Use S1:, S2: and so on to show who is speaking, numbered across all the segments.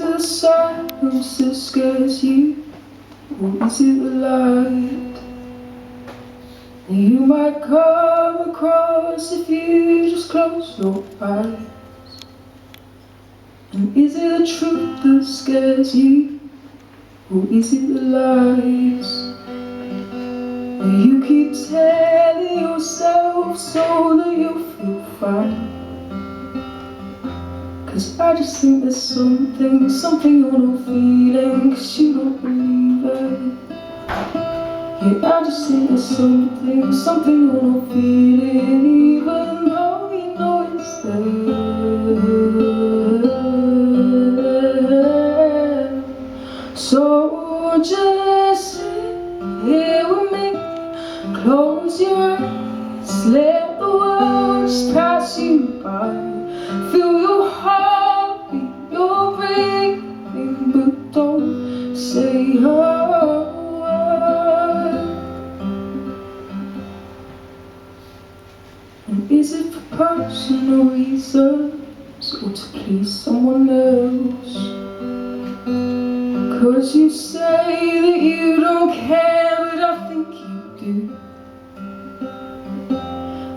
S1: it the silence that scares you, or is it the light that you might come across if you just close your eyes? And is it the truth that scares you, or is it the lies that you keep telling yourself so that you'll feel fine? 'Cause I just think there's something you're not feeling, 'cause you don't believe it. Yeah, I just think there's something you're not feeling, even though you know it's there. So just sit here with me, close your eyes, let the world just pass you by. Feel your heartbeat, your breathing, but don't say a word. And is it for personal reasons, or to please someone else? 'Cause you say that you don't care, but I think you do.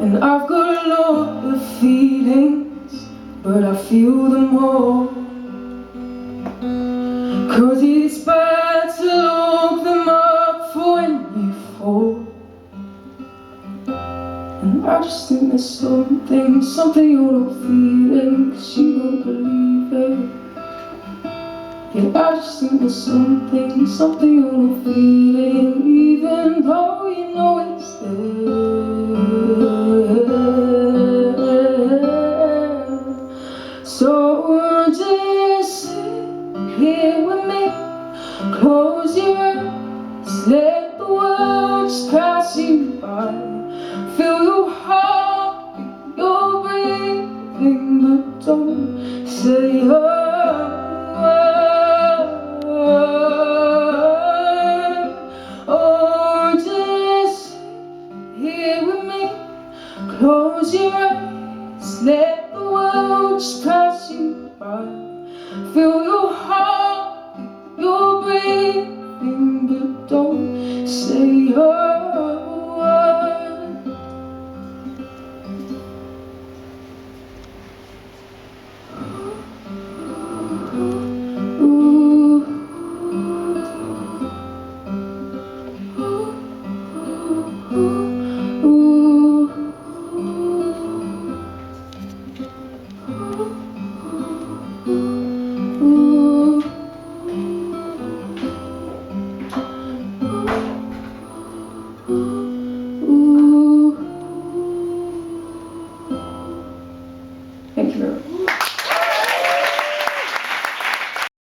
S1: And I've got a lot of feelings, but I feel them all. 'Cause it's bad to lock them up for when you fall. And I just think there's something you're not feeling, 'cause you don't believe it. Yeah, I just think there's something you're not feeling, even though you know it's there. So just sit here with me, close your eyes,